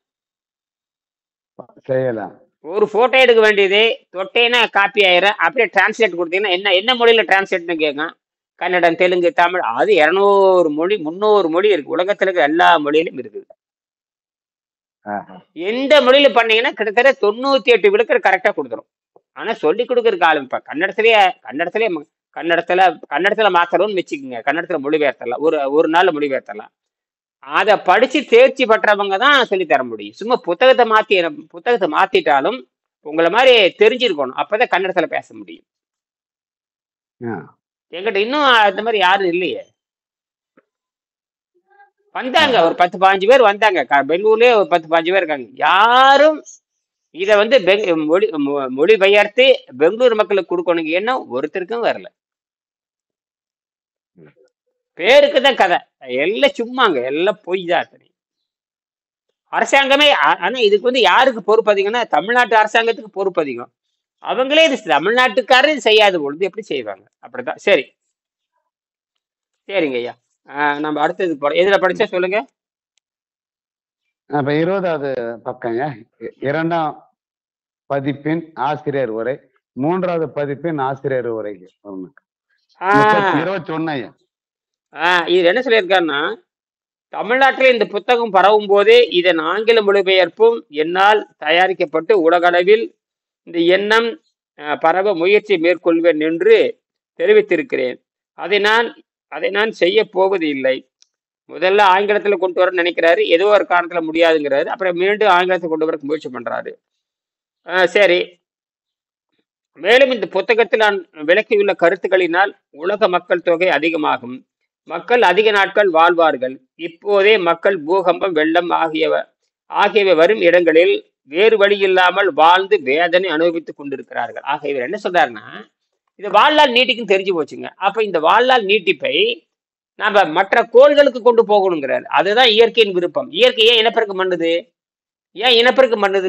செய்யலாம். ஒரு போட்டோ எடுக்க வேண்டியது தொட்டேன்னா காப்பி ஆயிரும். அப்படியே டிரான்ஸ்லேட் கொடுத்தீங்கன்னா என்ன மொழியில டிரான்ஸ்லேட்னு கேட்கும். கன்னடம், தெலுங்கு, தமிழ், அது 200 மொழி 300 மொழி இருக்கு. உலகத்துல இருக்க எல்லா மொழியிலும் இருக்குது. எந்த மொழியில பண்ணீங்கன்னா கிட்டத்தட்ட 98 விழுக்கிற கரெக்டா கொடுத்துரும். ஆனா சொல்லி கொடுக்கறதுக்கு ஆரம்பிப்பா. கன்னடத்துல மாத்திரம்னு வச்சுக்கோங்க. கன்னடத்துல மொழிபெயர்த்தலாம், ஒரு நாள் மொழிபெயர்த்தலாம். அதை படிச்சு தேர்ச்சி பெற்றவங்க தான் சொல்லி தர முடியும். சும்மா புத்தகத்தை மாத்திட்டாலும் உங்களை மாதிரி தெரிஞ்சிருக்கணும். அப்பதான் கன்னடத்துல பேச முடியும். என்கிட்ட இன்னும் அந்த மாதிரி யாரும் இல்லையே. வந்தாங்க ஒரு 10-15 பேர் வந்தாங்க. பெங்களூர்லயே ஒரு 10-15 பேர் இருக்காங்க. யாரும் இதை வந்து மொழிபெயர்த்து பெங்களூர் மக்களுக்கு கொடுக்கணுங்க எண்ணம் ஒருத்தருக்கும் வரல. பேருக்கு தான் கதை, எல்லாம் சும்மாங்க, எல்லாம் பொய் தான். அரசாங்கமே ஆனா இதுக்கு வந்து யாருக்கு பொறுப்பு அதிகம்னா தமிழ்நாட்டு அரசாங்கத்துக்கு பொறுப்பு அதிகம். அவங்களே இது தமிழ்நாட்டுக்காரர் இது செய்யாத பொழுது எப்படி செய்வாங்க? அப்படிதான். சரிங்க ஐயா, நம்ம அடுத்தது எதுல படிச்சா சொல்லுங்க. அப்ப 20வது பக்கங்க, 2ஆம் பதிப்பின் ஆசிரியர் உரை, 3வது பதிப்பின் ஆசிரியர் உரை 21. இது என்ன சொல்லியிருக்காருன்னா, தமிழ்நாட்டில் இந்த புத்தகம் பரவும் போதே இதன் ஆங்கில மொழிபெயர்ப்பும் என்னால் தயாரிக்கப்பட்டு உலகளவில் இந்த எண்ணம் பரவ முயற்சி மேற்கொள்வேன் என்று தெரிவித்திருக்கிறேன். அதை நான் செய்ய போவது இல்லை. முதல்ல ஆங்கிலத்துல கொண்டு வர நினைக்கிறாரு, ஏதோ ஒரு காரணத்துல முடியாதுங்கிறாரு. அப்புறம் மீண்டும் ஆங்கிலத்தை கொண்டு வர முயற்சி பண்றாரு. சரி, மேலும் இந்த புத்தகத்தில் நான் விளக்கியுள்ள கருத்துக்களினால் உலக மக்கள் தொகை அதிகமாகும், மக்கள் அதிக நாட்கள் வாழ்வார்கள். இப்போதே மக்கள் பூகம்பம், வெள்ளம் ஆகியவை வரும் இடங்களில் வேறு வழி இல்லாமல் வாழ்ந்து வேதனை அனுபவித்துக் கொண்டிருக்கிறார்கள். ஆக இவர் என்ன சொல்றாருன்னா, இது வாழ்நாள் நீட்டிக்கும் தெரிஞ்சு போச்சுங்க. அப்ப இந்த வாழ்நாள் நீட்டிப்பை நாம மற்ற கோள்களுக்கு கொண்டு போகணுங்கிறாரு. அதுதான் இயற்கையின் விருப்பம். இயற்கை ஏன் இனப்பெருக்கம் பண்ணுது?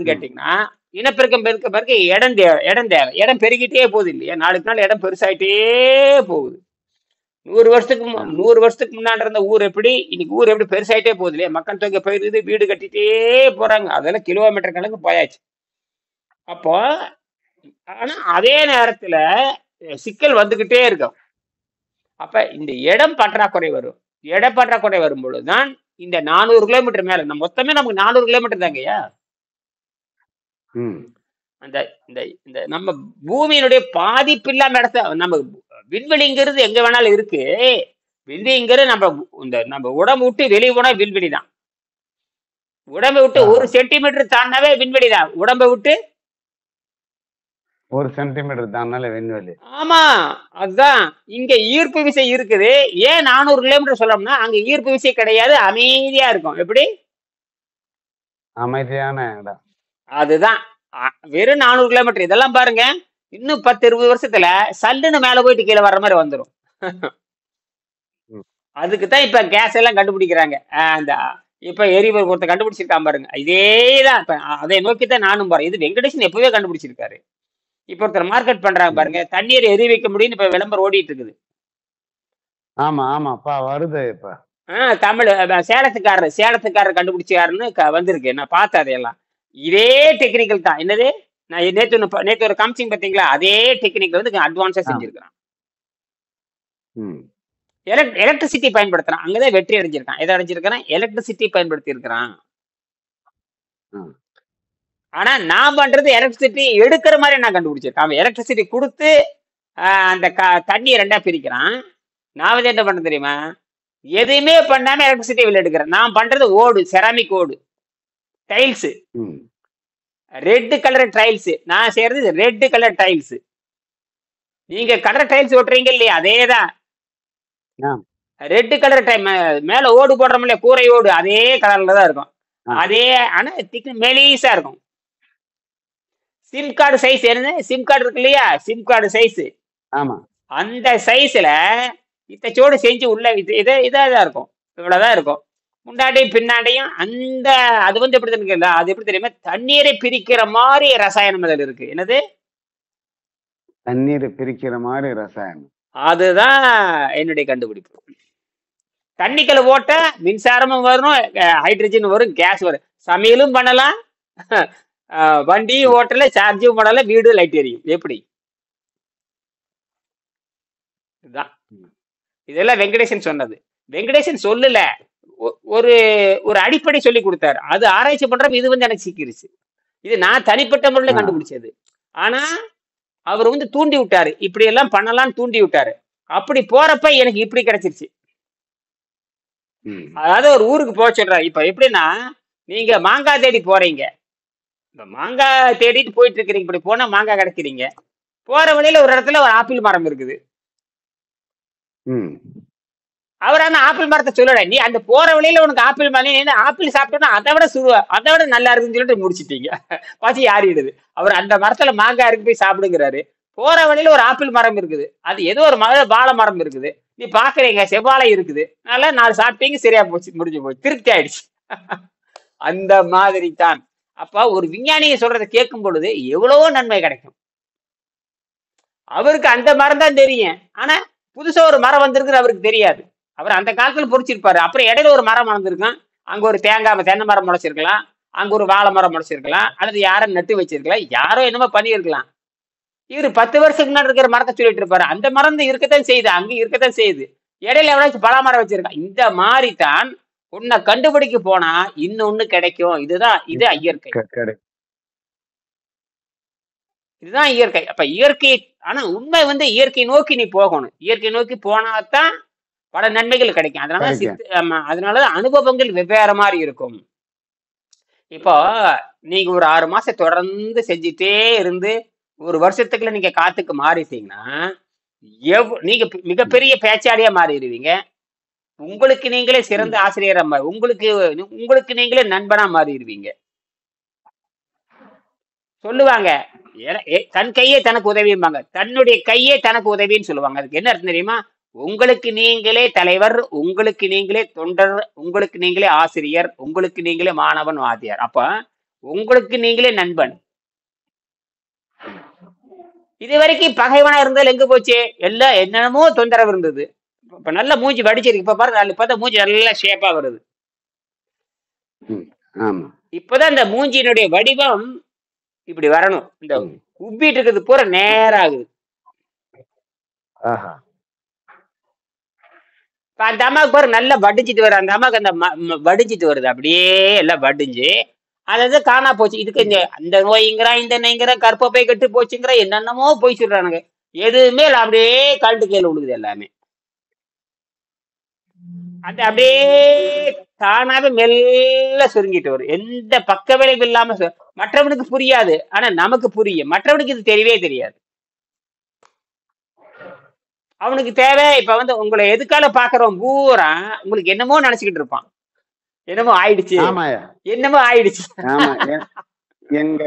கேட்டீங்கன்னா, இனப்பெருக்கம் பெருக்க இடம் தேவை. இடம் பெருகிட்டே போகுது இல்லையா? நாளுக்கு நாள் இடம் பெருசாயிட்டே போகுது. ஆ, 100 வருஷத்துக்கு முன்னாடி இருந்த ஊர் எப்படி இன்னைக்கு ஊர் எப்படி பெருசாயிட்டே போகுது இல்லையா? மக்கள் தொகை போயிருது, வீடு கட்டிட்டே போறாங்க. அதெல்லாம் கிலோமீட்டர் கணக்கு போயாச்சு. அப்போ ஆனா அதே நேரத்துல சிக்கல் வந்துகிட்டே இருக்கும். அப்ப இந்த இடம் பற்றாக்குறை வரும். இட பற்றாக்குறை வரும் பொழுதுதான் இந்த 400 கிலோமீட்டர் மேல மொத்தமே நமக்கு 400 கிலோமீட்டர் தாங்கய்யா. ம், அந்த இந்த இந்த நம்ம பூமியினுடைய பாதிப்பு இல்லாம இடத்த நம்ம விண்வெளிங்கிறது எங்க வேணாலும் இருக்கு. விண்வெளிங்கிறது நம்ம உடம்பு விட்டு வெளியே போனா விண்வெளி தான். உடம்பை விட்டு ஆஹா. 1 சென்டிமீட்டர் தாண்டாவே விண்வெளி தான். உடம்பை விட்டு 1 சென்டிமீட்டர் தானால விண்வெளி. ஆமா. அதுதான் இங்க ஈர்ப்பு விசை இருக்குது. ஏன் 400 கிலோமீட்டர் சொல்லணும்னா அங்க ஈர்ப்பு விசை கிடையாது, அமைதியா இருக்கும். எப்படி? அமைதியான இடம். அதுதான். வெறும் 400 கிலோமீட்டர். இதெல்லாம் பாருங்க, இன்னும் 10 20 வருஷத்துல சல்லுன்னு மேல போயிட்டு கீழே வர்ற மாதிரி வந்துடும். ம், அதுக்கு தான் இப்ப கேஸ் எல்லாம் கண்டுபிடிக்கிறாங்க. அந்த இப்ப எரிபொருள் ஒருத்தர் கண்டுபிடிச்சிருக்கான் பாருங்க. இதேதான் இப்ப அதை நோக்கி தான் நானும் போறேன். இது வெங்கடேசன் எப்பவே கண்டுபிடிச்சிருக்காரு. இப்ப ஒருத்தர் மார்க்கெட் பண்றாங்க ம். பாருங்க, தண்ணீரை எரி வைக்க முடியும்னு இப்ப விளம்பரம் ஓடிட்டு இருக்குது. ஆமா ஆமாப்பா, வருது இப்ப. தமிழ் சேலத்துக்காரர் கண்டுபிடிச்சாருன்னு வந்திருக்கு. நான் பார்த்தேன் அதையெல்லாம். இதே டெக்னிக்கல் தான். என்னது, நான் நேத்து ஒரு காமிச்சிங் பாத்தீங்களா? அதே டெக்னிக் வந்து அட்வான்ஸா ஆ, செஞ்சிருக்கான். ம், எலக்ட்ரிசிட்டி பயன்படுத்துறான். அங்கதான் வெற்றி அடைஞ்சிருக்கான். எதை அடைஞ்சிருக்கான்? எலக்ட்ரிசிட்டி பயன்படுத்தி இருக்கிறான். ஆ, ஆனா நான் பண்றது எலக்ட்ரிசிட்டி எடுக்கிற மாதிரி நான் கண்டுபிடிச்சிருக்கேன். அவன் எலக்ட்ரிசிட்டி கொடுத்து அந்த தண்ணியை 2ஆ பிரிக்கிறான். நான் வந்து என்ன பண்ண தெரியுமா? எதுவுமே பண்ணாம எலக்ட்ரிசிட்டி வெளில எடுக்கிறேன். நான் பண்றது ஓடு, செராமிக் ஓடு, டைல்ஸ், ம். Red colour tiles. நான் செய்யறது ரெட் கலர் டைல்ஸ். நீங்க கலர் டைல்ஸ் ஓட்டுறீங்க இல்லையா? அதேதான். ஆ, ரெட் கலர் டைம் மேல ஓடு போடுறோம் இல்லையா, கூரை ஓடு, அதே கலர்ல தான் இருக்கும். ஆ, அதே ஆனா மெலிசா இருக்கும். சிம் கார்டு சைஸ் என்ன? சிம் கார்டு இருக்கு இல்லையா? Sim card size. ஆமா. அந்த சைஸ்ல இத்தச்சோடு செஞ்சு உள்ள இதான் இருக்கும். இவ்வளவுதான் இருக்கும். முன்னாடியும் பின்னாடியும் அந்த அது வந்து எப்படி இருக்குல்ல, அது எப்படி தெரியுமா? தண்ணீரை பிரிக்கிற மாதிரி ரசாயனம் அதில் இருக்கு. என்னது? தண்ணீரை பிரிக்கிற மாதிரி ரசாயனம். அதுதான் என்னுடைய கண்டுபிடிப்பு. தண்ணிக்குள்ள போட்டா மின்சாரமும் வரும், ஹைட்ரஜன் வரும், கேஸ் வரும். சமையலும் பண்ணலாம், வண்டியும் ஓட்டல, சார்ஜும் பண்ணல, வீடு லைட் எரியும். எப்படி? இதுதான். ம், இதெல்லாம் வெங்கடேசன் சொன்னது. வெங்கடேசன் சொல்லல, ஒரு ஒரு அடிப்படை சொல்லி கொடுத்தாரு. அது ஆராய்ச்சி பண்றப்ப இது வந்து எனக்கு சிக்கிருச்சு. இது நான் தனிப்பட்ட முறையில ஆ, கண்டுபிடிச்சது. ஆனா அவர் வந்து தூண்டி விட்டாரு, இப்படி எல்லாம் பண்ணலாம்னு தூண்டி விட்டாரு. அப்படி போறப்ப எனக்கு இப்படி கிடைச்சிருச்சு. ம், அதாவது ஒரு ஊருக்கு போக சொல்றாரு. இப்ப எப்படின்னா, நீங்க மாங்காய் தேடி போறீங்க. இப்ப மாங்காய் தேடிட்டு போயிட்டு இருக்கிறீங்க. இப்படி போனா மாங்காய் கிடைக்கிறீங்க. போற வழியில ஒரு இடத்துல ஒரு ஆப்பிள் மரம் இருக்குது. ம். அவர் ஆனா ஆப்பிள் மரத்தை சொல்லல. நீ அந்த போற வழியில உனக்கு ஆப்பிள் மரம், ஆப்பிள் சாப்பிட்டோம்னா அதை விட நல்லா இருக்குன்னு சொல்லிட்டு முடிச்சிட்டீங்க. பசி ஆறிடுது. அவர் அந்த மரத்துல மாங்காய் இருக்கு, போய் சாப்பிடுங்கிறாரு. போற வழியில ஒரு ஆப்பிள் மரம் இருக்குது. அது ஏதோ ஒரு வாழை மரம் இருக்குது. நீ பாக்குறீங்க, செவ்வாழை இருக்குது. நல்லா 4 சாப்பிட்டீங்க, சரியா போச்சு, முடிஞ்சு போச்சு, திருப்தி ஆயிடுச்சு. அந்த மாதிரி தான். அப்ப ஒரு விஞ்ஞானியை சொல்றதை கேட்கும் பொழுது எவ்வளவோ நன்மை கிடைக்கும். அவருக்கு அந்த மரம் தான் தெரியும். ஆனா புதுசா ஒரு மரம் வந்திருக்கு அவருக்கு தெரியாது. அவர் அந்த காலத்துல பொறிச்சிருப்பாரு. அப்புறம் இடையில ஒரு மரம் வளர்ந்துருக்கும். அங்க ஒரு தென்னை மரம் முளைச்சிருக்கலாம், அங்க ஒரு வாழை மரம் முளைச்சிருக்கலாம், அல்லது யாரும் நட்டு வச்சிருக்கலாம், யாரோ என்னமோ பண்ணியிருக்கலாம். இவர் 10 வருஷத்துக்கு முன்னாடி இருக்கிற மரத்தை சொல்லிட்டு இருப்பாரு. அந்த மரம் இருக்கத்தான் செய்யுது, அங்க இருக்கத்தான் செய்யுது. இடையில எவ்வளவு பலா மரம் வச்சிருக்கான். இந்த மாதிரி தான் உன்னை கண்டுபிடிக்க போனா இன்னொன்னு கிடைக்கும். இது இயற்கை. இதுதான் இயற்கை. அப்ப இயற்கை, ஆனா உண்மை வந்து இயற்கை நோக்கி நீ போகணும். இயற்கை நோக்கி போனாதான் பல நன்மைகள் கிடைக்கும். அதனாலதான் அனுபவங்கள் வெவ்வேறு மாதிரி இருக்கும். இப்போ நீங்க ஒரு 6 மாசம் தொடர்ந்து செஞ்சுட்டே இருந்து 1 வருஷத்துக்குள்ள நீங்க காத்துக்கு மாறிட்டீங்கன்னா நீங்க மிகப்பெரிய பேச்சாடியா மாறிடுவீங்க. உங்களுக்கு நீங்களே சிறந்த ஆசிரியரா உங்களுக்கு நீங்களே நண்பனா மாறிடுவீங்க. சொல்லுவாங்க, தன் கையே தனக்கு உதவிம்பாங்க, தன்னுடைய கையே தனக்கு உதவின்னு சொல்லுவாங்க. அதுக்கு என்ன அர்த்தம் தெரியுமா? உங்களுக்கு நீங்களே தலைவர், உங்களுக்கு நீங்களே தொண்டர், உங்களுக்கு நீங்களே ஆசிரியர், உங்களுக்கு நீங்களே மாணவன், வாத்தியார். அப்ப உங்களுக்கு நீங்களே நண்பன். இது வரைக்கும் பகைவனா இருந்தால் எங்க போச்சு? எல்லாம் என்னென்னமோ தொந்தரவு இருந்தது. இப்ப நல்ல மூஞ்சி வடிச்சிருக்கு. இப்ப பாருங்க, இப்பதான் மூஞ்சி நல்லா ஷேப்பா வருது. ம். ஆமா. இப்பதான் இந்த மூஞ்சியினுடைய வடிவம் இப்படி வரணும். இந்த ம். உப்பிட்டு இருக்கிறது பூரா நேரா ஆகுது. ஆஹா. இப்ப அந்த அம்மாவுக்கு பாரு நல்லா வடிஞ்சிட்டு வருது. அந்த அம்மாவுக்கு அந்த வடிஞ்சிட்டு வருது. அப்படியே எல்லாம் வடிஞ்சு அது காணா போச்சு. இதுக்கு இந்த அந்த நோய்ங்கிறான், இந்த நோய்ங்கிறான், கற்பப்பை கெட்டு போச்சுங்கிற என்னென்னமோ போய் சொல்றானுங்க. எதுவுமே இல்ல, அப்படியே கழட்டு கீழே விழுகுது எல்லாமே. அந்த அப்படியே தானாவே மெல்ல சுருங்கிட்டு வரும். எந்த பக்க விளைவு இல்லாம மற்றவனுக்கு புரியாது, ஆனா நமக்கு புரியும். மற்றவனுக்கு இது தெரியவே தெரியாது. அவனுக்கு தேவை இப்ப வந்து உங்களை எதுக்கால பாக்குறோம் பூரா உங்களுக்கு என்னமோ நினைச்சுக்கிட்டு இருப்பான். என்னமோ ஆயிடுச்சு, ஆமாயா. என்னமோ ஆயிடுச்சு. ஆமா. எங்க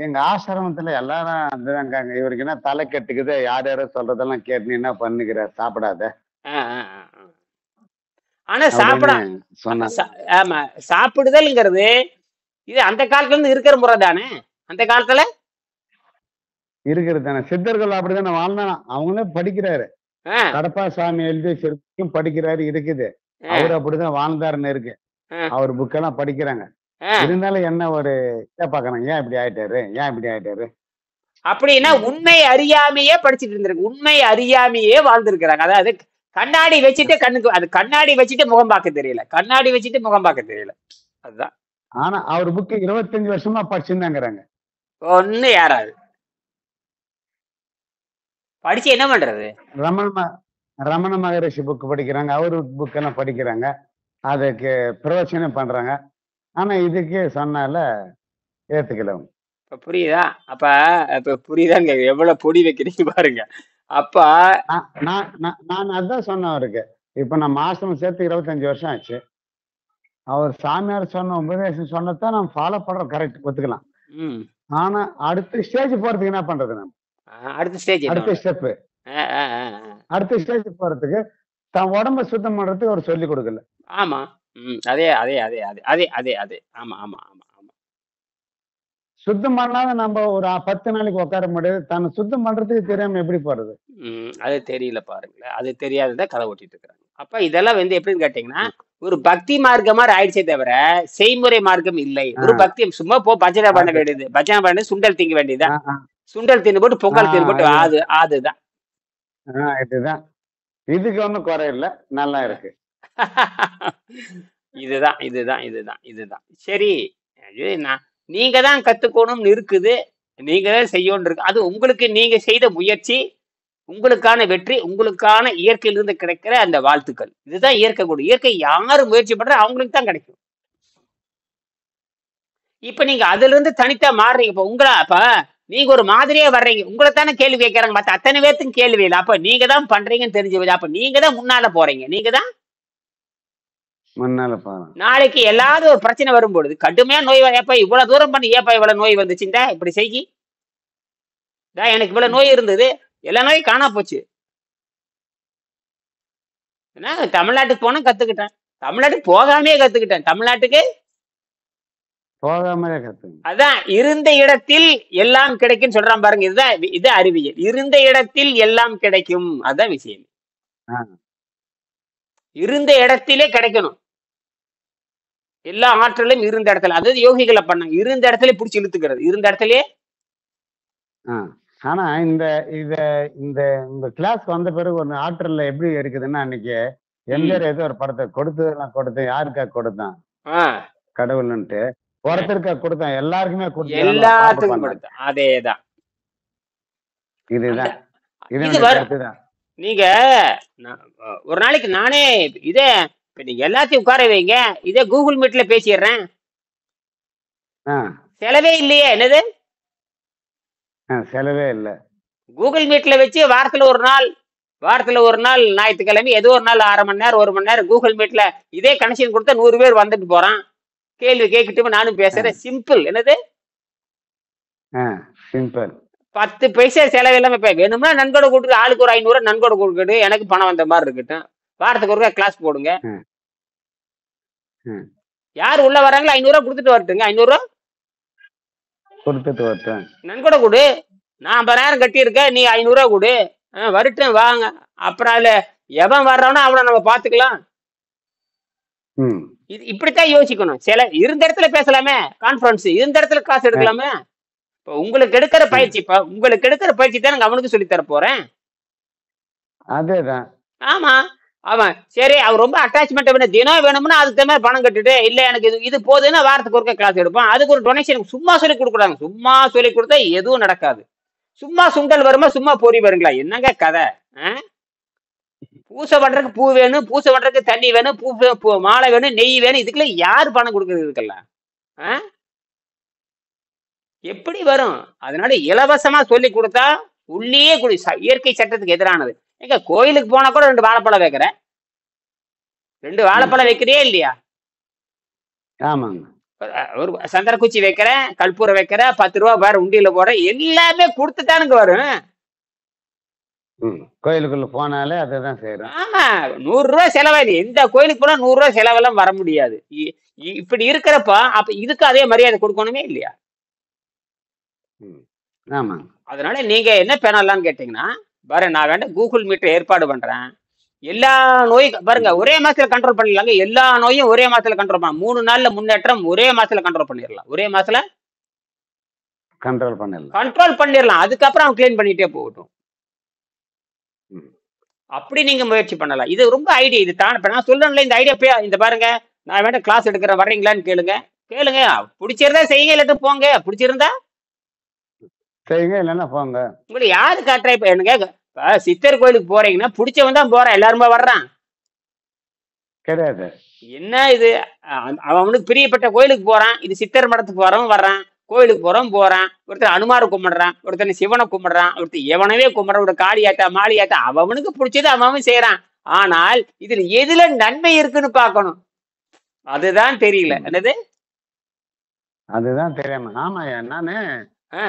எங்க ஆசிரமத்துல எல்லாரும் அதுதாங்க. இவருக்கு என்ன தலை கட்டுக்குது, யார் யாரோ சொல்றதெல்லாம் கேட்டு என்ன பண்ணுகிற, சாப்பிடாத ஆ, ஆ, ஆ, ஆ. ஆனா சாப்பிட அப்படின்னு சொன்னாங்க. ஆமா, சாப்பிடுதல்ங்கிறது இது அந்த காலத்துல இருந்து இருக்கிற முறை தானே. அந்த காலத்துல இருக்கிறது தானே. சித்தர்கள் அப்படித்தானே வாழ்ந்தானா. அவங்களே படிக்கிறாரு. ஆ, கடப்பா சாமி எழுதி சிறுத்தையும் படிக்கிறாரு, இருக்குது. ஆ, அவரு அப்படிதான் வாழ்ந்தாருன்னு இருக்கு. ஆ, அவர் புக்கெல்லாம் படிக்கிறாங்க. ஆ. இருந்தாலும் என்ன ஒரு பாக்குறாங்க, ஏன் இப்படி ஆயிட்டாரு, ஏன் இப்படி ஆயிட்டாரு. அப்படின்னா உண்மை அறியாமையே படிச்சுட்டு இருந்திருக்கு. உண்மை அறியாமையே வாழ்ந்திருக்கிறாங்க. அதாவது கண்ணாடி வச்சுட்டு கண்ணுக்கு, அது கண்ணாடி வச்சுட்டு முகம் பார்க்க தெரியல, கண்ணாடி வச்சுட்டு முகம் பார்க்க தெரியல. அதுதான். ஆனா அவர் புக்கு 25 வருஷமா படிச்சுருந்தாங்கிறாங்க. ஒண்ணு யாராவது படிச்சு என்ன பண்றது? ரமண ரமண மகரிஷி புக் படிக்கிறாங்க, அவரு புக்கெல்லாம் படிக்கிறாங்க, அதுக்கு பிரவச்சனம் பண்றாங்க. ஆனா இதுக்கு சொன்னால ஏத்துக்கல. இப்ப புரியுதா? அப்ப இப்ப புரியுதாங்க எவ்வளவு பொடி வைக்கிறீங்க பாருங்க. அப்ப நான் அதான் சொன்னேன் அவருக்கு. இப்ப நம்ம ஆசிரமம் சேர்த்து 25 வருஷம் ஆச்சு. அவர் சாமியார் சொன்ன உபதேசம் சொன்னதான் நம்ம ஃபாலோ பண்றோம், கரெக்ட், ஒத்துக்கலாம். ம், ஆனா அடுத்த ஸ்டேஜ் போறதுக்கு என்ன பண்றது? நம்ம அடுத்த ஸ்டேஜ் என்ன அடுத்த பண்றது? ஸ்டெப், ஆ, ஆ, ஆ, ஆ. அடுத்த ஸ்டேஜ் போறதுக்கு தன் உடம்ப சுத்தம் பண்றதுக்கு அவர் சொல்லி கொடுக்கல. ஆமா. ம், அதே அதே அதே அதே அதே அதே அதே. ஆமா ஆமா ஆமா ஆமா. சுத்தம் பண்ணாத நம்ம ஒரு 10 நாளைக்கு உட்கார முடியாது. தன்னை சுத்தம் பண்றதுக்கு தெரியாம எப்படி போறது? அது தெரியல பாருங்களேன். அது தெரியாததான் கதை ஓட்டிட்டு இருக்கிறாங்க. அப்ப இதெல்லாம் வந்து எப்படின்னு கேட்டீங்கன்னா, ஒரு பக்தி மார்க்கம் மாதிரி ஆயிடுச்சே தவிர செய்முறை மார்க்கம் இல்லை. ஒரு ஆஹ் பக்தி சும்மா போ பஜனை பண்ண அது வேண்டியது, பஜனை பண்ணி சுண்டல் திங்க வேண்டியதுதான். ஆஹ் ஆஹ் சுண்டல் தின்னு போட்டு பொங்கல் தின்னு போட்டு இதுதான். அது அதுதான். இதுதான். இதுக்கு ஒண்ணும் குறை இல்ல, நல்லா இருக்கு. இதுதான் இதுதான் இதுதான் இதுதான் சரி. நீங்க தான் கத்துக்கணும்னு இருக்குது, நீங்க தான் செய்யணும் இருக்கு. அது உங்களுக்கு நீங்க செய்த முயற்சி, உங்களுக்கான வெற்றி, உங்களுக்கான இயற்கையிலிருந்து கிடைக்கிற அந்த வாழ்த்துக்கள். இதுதான் இயற்கை கூட. இயற்கை யாரு முயற்சி பண்ற அவங்களுக்கு தான் கிடைக்கும். இப்ப நீங்க அதுல இருந்து தனித்தா மாறுறீங்க. இப்ப அப்ப நீங்க ஒரு மாதிரியே வர்றீங்க, உங்களை தானே கேள்வி கேட்கறாங்க. மத்த அத்தனை பேர்த்துக்கும் கேள்வி இல்லை. அப்ப நீங்க தான் பண்றீங்கன்னு தெரிஞ்சு போச்சு. அப்ப நீங்க தான் முன்னால போறீங்க, நீங்க தான் முன்னால போறோம். நாளைக்கு எல்லாவது ஒரு பிரச்சனை வரும்பொழுது கடுமையா நோய் ஏப்பா இவ்வளவு தூரம் பண்ணி, ஏப்பா இவ்வளவு நோய் வந்துச்சுண்டா இப்படி செய்யி, எனக்கு இவ்வளவு நோய் இருந்தது, எல்லா நோயும் காணா போச்சு. தமிழ்நாட்டுக்கு போனா கத்துக்கிட்டேன், தமிழ்நாட்டுக்கு போகாமே கத்துக்கிட்டேன், தமிழ்நாட்டுக்கு போகாமலே கத்துக்கணும். அதான் இருந்த இடத்தில் எல்லாம் கிடைக்கும் சொல்றான் பாருங்க. இதுதான் இது அறிவியல். இருந்த இடத்தில் எல்லாம் கிடைக்கும், அதான் விஷயம். இருந்த இடத்திலே கிடைக்கணும் எல்லா ஆற்றலும். இருந்த இடத்துல, அதாவது யோகிகளை பண்ணாங்க, இருந்த இடத்துல பிடிச்சி இழுத்துக்கிறது, இருந்த இடத்துலயே. ஆனா இந்த இத இந்த இந்த கிளாஸ் வந்த பிறகு ஒரு ஆற்றல்ல எப்படி இருக்குதுன்னா, அன்னைக்கு எம்ஜிஆர் ஏதோ ஒரு படத்தை கொடுத்ததெல்லாம் யாருக்காக கொடுத்தான்? கடவுள்ன்ட்டு ஒருத்தருக்கா கொடுத்தான், எல்லாருக்குமே எல்லாத்துக்கும் கொடுத்தான். அதேதான், இதுதான் இது வரும். நீங்க ஒரு நாளைக்கு நானே இதே நீங்க எல்லாத்தையும் உட்கார வைங்க, இதே கூகுள் மீட்ல பேசிடுறேன், செலவே இல்லையே. என்னது செலவே இல்லை. கூகுள் மீட்ல வச்சு வாரத்துல ஒரு நாள் ஞாயிற்றுக்கிழமை ஏதோ ஒரு நாள் 1/2 மணி நேரம் 1 மணி நேரம் கூகுள் மீட்ல இதே கனெக்ஷன் கொடுத்தா 100 பேர் வந்துட்டு போறான், கேள்வி கேட்கிட்டு நானும் பேசுறேன். சிம்பிள். என்னது சிம்பிள். 10 பைசா செலவில்லாம வேணும்னா நன்கொடை கொடுத்து ஆளுக்கு ஒரு 500 நன்கொடை கொடுக்கட்டு, எனக்கு பணம் வந்த மாதிரி இருக்கட்டும். வாரத்துக்கு ஒரு கிளாஸ் போடுங்க, யாரு உள்ள வராங்களோ 500 கொடுத்துட்டு வரட்டுங்க, 500 கொடுத்துட்டு வரட்டும், நன்கொடை கொடு. நான் 50,000 கட்டி இருக்கேன், நீ 500 கொடு, வரட்டும் வாங்க. அப்புறம் அதுல எவன் வர்றானோ அவனை நம்ம பாத்துக்கலாம். ம் இது இப்படித்தான் யோசிக்கணும். சில இருந்த இடத்துல பேசலாமே, கான்ஃபரன்ஸ் இருந்த இடத்துல கிளாஸ் அஹ், எடுக்கலாமே. இப்ப உங்களுக்கு எடுக்கிற ம். பயிற்சி, இப்ப உங்களுக்கு எடுக்கிற பயிற்சி தான் அவனுக்கு சொல்லி தர போறேன். அதேதான். ஆமா. அவன் சரி, அவன் ரொம்ப அட்டாச்மெண்ட் வேணும், தினம் வேணும்னா அதுக்கு தகுந்த மாதிரி பணம் கட்டிட்டு, இல்ல எனக்கு இது இது போதுன்னா வாரத்துக்கு ஒருக்க கிளாஸ் எடுப்பான். அதுக்கு ஒரு டொனேஷன் சும்மா சொல்லி கொடுக்குறாங்க. சும்மா சொல்லி கொடுத்தா எதுவும் நடக்காது. சும்மா சுண்டல் வருமா, சும்மா பொறி வருங்களா? என்னங்க கதை? ஆ? பூசை பண்றதுக்கு பூ வேணும், பூசை பண்றதுக்கு தண்ணி வேணும், மாலை வேணும், நெய் வேணும். இதுக்கெல்லாம் யாரு பணம் கொடுக்குறது இதுக்கெல்லாம்? ஆ? எப்படி வரும்? அதனால இலவசமா சொல்லி கொடுத்தா உள்ளே குடி. இயற்கை சட்டத்துக்கு எதிரானது. எங்க கோயிலுக்கு போனா கூட 2 வாழைப்பழம் வைக்கிறேன். 2 ம். வாழைப்பழம் வைக்கிறியா இல்லையா? ஆமாங்க. ஒரு சந்தனக்குச்சி வைக்கிறேன், கற்பூரம் வைக்கிறேன், 10 ரூபா வேற உண்டியில போடுறேன். எல்லாமே கொடுத்துட்டானுங்க வரும். ம். கோயிலுக்குள்ள போனாலே அததான் செய்யறோம். ஆமா, 100 ரூபாய் செலவாயுது. எந்த கோயிலுக்கு போனா 100 ரூபாய் செலவெல்லாம் வர முடியாது. இப்படி இருக்கிறப்ப அப்ப இதுக்கு அதே மரியாதை கொடுக்கணுமே இல்லையா? ம். ஆமாங்க. அதனால நீங்க என்ன பண்ணலாம்னு கேட்டீங்கன்னா, பாரு நான் வேண்டாம் கூகுள் மீட்டர் ஏற்பாடு பண்றேன். எல்லா நோயும் பாருங்க ம். ஒரே மாசத்துல கண்ட்ரோல் பண்ணிடலாங்க. எல்லா நோயும் ஒரே மாசத்துல கண்ட்ரோல் பண்ணலாம். 3 நாள்ல முன்னேற்றம் ஒரே மாசத்துல கண்ட்ரோல் பண்ணிடலாம். ஒரே மாசத்துல கண்ட்ரோல் பண்ணிடலாம். கண்ட்ரோல் பண்ணிடலாம். அதுக்கப்புறம் அவன் கிளீன் பண்ணிட்டே போகட்டும். ம். அப்படி நீங்க முயற்சி பண்ணலாம். இது ரொம்ப ஐடியா. இது தான் இப்ப நான் சொல்றேன்ல இந்த ஐடியா. இந்த பாருங்க, நான் வேண்டாம் கிளாஸ் எடுக்கிறேன், வர்றீங்களான்னு கேளுங்க. கேளுங்க. பிடிச்சிருந்தா செய்யுங்க, இல்லாட்டி போங்க. பிடிச்சிருந்தா செய்யுங்க, இல்லைன்னா போங்க. உங்களுக்கு யாரு காட்டுறா? இப்ப எனக்கு இப்ப சித்தர் கோயிலுக்கு போறீங்கன்னா பிடிச்சவன் தான் போறான். எல்லாருமே வர்றான். கிடையாது. என்ன இது? அவனுக்கு பிரியப்பட்ட கோயிலுக்கு போறான். இது சித்தர் மடத்துக்கு வரவன் வர்றான். கோயிலுக்கு போறான். ஒருத்தர் அனுமாரை கும்பிடுறான், ஒருத்தர் சிவனை கும்பிடுறான், ஒருத்தர் எவனவே கும்பிடுறான், ஒரு காளியாட்டா மாளியாட்டா அவனுக்கு பிடிச்சது அவன் செய்யறான். ஆனால் இதுல எதுல நன்மை இருக்குன்னு பார்க்கணும். அதுதான் தெரியல. ம். என்னது? அதுதான் தெரியாம. ஆமா, நானு ஆ,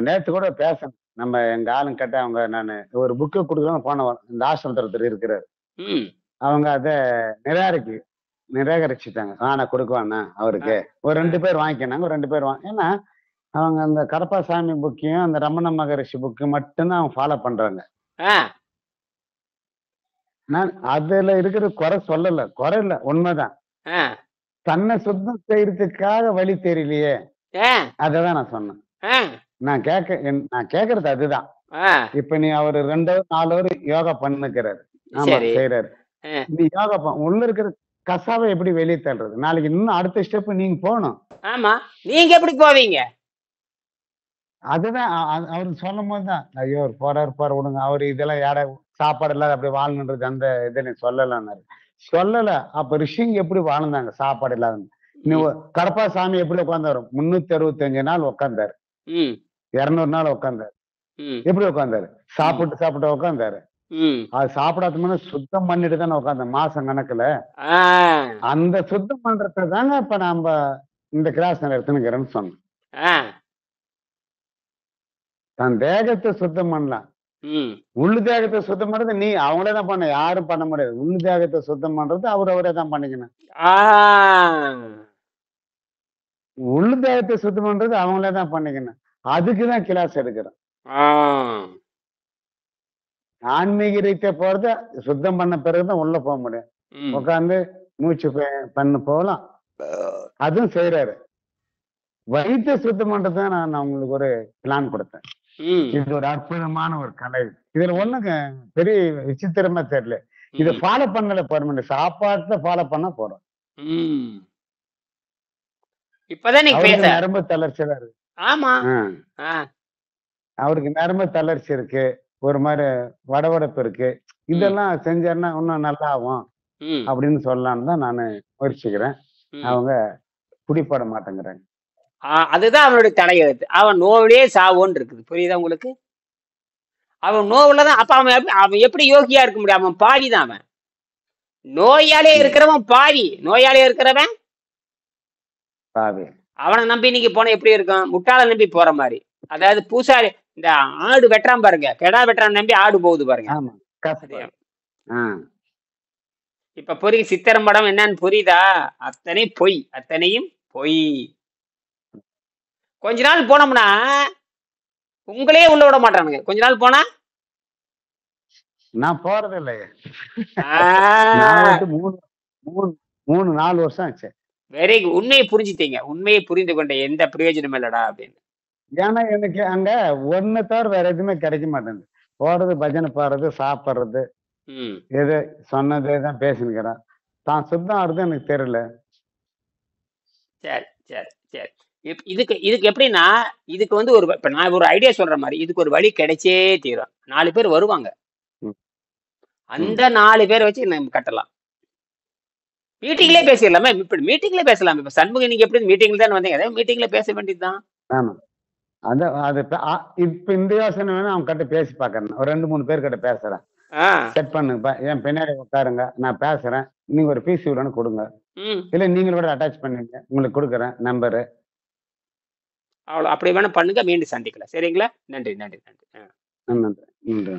நேத்து கூட பேசணும். நம்ம எங்க ஆளுங்க கிட்ட அவங்க நானு ஒரு புக்கு கொடுக்கலாம் போன வாரம். இந்த ஆசிரமத்தில் ஒருத்தர் இருக்கிறார். ம், அவங்க அத நிராகரிச்சுட்டாங்க. நான் கொடுக்குவானா ஆ, அவருக்கு. ஒரு ஆ, 2 பேர் வாங்கிக்கினாங்க. ஒரு 2 பேர் ஏன்னா அவங்க அந்த கருப்பாசாமி புக்கையும் அந்த ரமண மகரிஷி புக்கு மட்டும்தான் அவங்க ஃபாலோ பண்றாங்க. ஆ, நான் அதுல இருக்கிற குறை சொல்லல. குறை இல்ல, உண்மைதான். ஆ, தன்னை சுத்தம் செய்யறதுக்காக வழி தெரியலையே, ஆ, அததான் நான் சொன்னேன். ஆ, நான் கேக்குறது அதுதான். ஆ. இப்ப நீ அவரு 2 ஹவர் 4 ஹவர் யோகா பண்ணுக்கிறாரு. ஆமா, சரி. செய்யறாரு. ஆ, நீ யோகா உள்ள இருக்கிற கசாவை எப்படி வெளியே தள்ளுறது? நாளைக்கு இன்னும் அடுத்த ஸ்டெப் நீங்க போகணும். ஆமா. நீங்க எப்படி போவீங்க? அதுதான் அவரு சொல்லும் போதுதான், ஐயோ அவர் போறாரு விடுங்க. அவரு இதெல்லாம் சாப்பாடு இல்லாத அப்படி வாழணுன்றது அந்த இதை நீ சொல்லலன்னாரு. சொல்லல. அப்ப ரிஷிங்க எப்படி வாழ்ந்தாங்க சாப்பாடு இல்லாத? நீ ம், கடப்பா சாமி எப்படி உட்கார்ந்தாரு? 365 நாள் உட்கார்ந்தாரு. ம், 200 நாள் உட்கார்ந்தாரு. ம், எப்படி உட்கார்ந்தாரு? ம், சாப்பிட்டு உட்கார்ந்தாரு. ம். அது சாப்பிடாத முன்ன சுத்தம் பண்ணிட்டு தானே உட்கார்ந்தேன் மாசம் கணக்குல. ஆ, அந்த சுத்தம் பண்றத தாங்க இப்ப நம்ம இந்த கிளாஸ் நான் எடுத்துக்கிறேன்னு சொன்னேன். ஆ, தன் தேகத்தை சுத்தம் பண்ணலாம். ம். உள்ளு தேகத்தை சுத்தம் பண்றது நீ அவங்களே தான் பண்ண, யாரும் பண்ண முடியாது. உள்ளு தேகத்தை சுத்தம் பண்றது அவரே தான் பண்ணிக்கணும். ஆ, உள்ளு தேகத்தை சுத்தம் பண்றது அவங்களே தான் பண்ணிக்கணும். அதுக்குதான் கிளாஸ் எடுக்கிறோம். ஆ. ஆன்மீக ரீதியா போறது சுத்தம் பண்ண பிறகுதான் உள்ள போக முடியும். ம். உட்கார்ந்து மூச்சு பண்ண போகலாம். அதுவும் செய்யறாரு. வயிற்றை சுத்தம் பண்றதுதான் நான் உங்களுக்கு ஒரு பிளான் கொடுத்தேன். ம். இது ஒரு அற்புதமான ஒரு கலை. இதுல ஒண்ணுங்க பெரிய விசித்திரமா தெரியல. இத ம். ஃபாலோ பண்ணல பெர்மனன்ட். சாப்பாட்டுல ஃபாலோ பண்ணா போறோம். ம். இப்பதான் நீங்க அவருக்கு பேச. நரம்பு தளர்ச்சி தான் இருக்கு. ஆமா. ஆ. ஆ. அவருக்கு நரம்பு தளர்ச்சி இருக்கு. ஒரு மாதிரி வடவடப்பு இருக்கு. ம். இதெல்லாம் செஞ்சாருன்னா இன்னும் நல்லா ஆகும் ம். அப்படின்னு சொல்லலாம்னு தான் நான் முயற்சிக்கிறேன். ம். அவங்க பிடிபட மாட்டேங்கிறாங்க. அதுதான் அவனுடைய தலையெழுத்து. அவன் நோவிலே சாவோன்னு இருக்குது. புரியுதா உங்களுக்கு? அவன் நோவுலதான். அப்ப அவன் எப்படி யோகியா இருக்க முடியும்? அவன் பாவிதான் அவன். நோயாளியே ம். இருக்கிறவன் பாவி. நோயாளியா இருக்கிறவன் பாவி. அவனை நம்பி நீங்க போன எப்படி இருக்கும்? முட்டாளை நம்பி போற மாதிரி. அதாவது பூசாரி இந்த ஆடு வெட்டுறான் பாருங்க, கெடா வெட்டுறான் நம்பி ஆடு போகுது பாருங்க. ஆமா, கஷ்டம். ஆ. இப்ப புரியுது சித்திரம் படம் என்னன்னு புரியுதா? அத்தனை பொய், அத்தனையும் பொய். கொஞ்ச நாள் போனோம்னா உங்களே உள்ள விட மாட்டானுங்க. கொஞ்ச நாள் போனா நான் போறது இல்லையே. நான் ஆ வந்து மூணு மூணு 4 வருஷம் ஆச்சு. Very good. உண்மையை புரிஞ்சுட்டீங்க. உண்மையை புரிந்து கொண்ட எந்த பிரயோஜனமும் இல்லடா அப்படின்னு. ஏன்னா எனக்கு அங்க ஒண்ணு தவிர வேற எதுவுமே கிடைக்க மாட்டேங்குது. போறது பஜனை பாடுறது, சாப்பிடுறது, ம். எது சொன்னதே தான் பேசினுக்கிறேன். தான் சுத்தம் ஆடுறது எனக்கு தெரியல. சரி, சரி, சரி. இதுக்கு இதுக்கு எப்படின்னா, இதுக்கு வந்து இப்ப நான் ஒரு ஐடியா சொல்ற மாரி, இதுக்கு ஒரு வழி கிடைச்சே தீரும். 4 பேர் வருவாங்க. ம், ம். அந்த 4 பேர வச்சு நம்ம கட்டலாம். மீட்டிங்லயே கண்டிப்பா. பேசிடலாமே. இப்ப மீட்டிங்ல பேசலாம். இப்ப சண்முகம் நீங்க எப்படி மீட்டிங்ல தானே வந்தீங்க. அதே மீட்டிங்ல பேச வேண்டியதுதான். ஆமா. அது இப்ப இந்த யோசனை வேணா அவங்க கிட்ட பேசி பார்க்கறேன். ஒரு 2, 3 பேர் கிட்ட பேசுறேன். ஆ. செட் பண்ணுங்கப்பா. என் பின்னாடி உட்காருங்க. நான் பேசுறேன். நீங்க ஒரு பீஸ் இவ்வளோன்னு குடுங்க. ம். இல்ல நீங்களும் கூட அட்டாச் பண்ணுங்க. உங்களுக்கு குடுக்குறேன் நம்பரு. அப்படி வேணா பண்ணுங்க. மீண்டும் சந்திக்கலாம். சரிங்களா? நன்றி, நன்றி, நன்றி. நன்றி. நன்றி.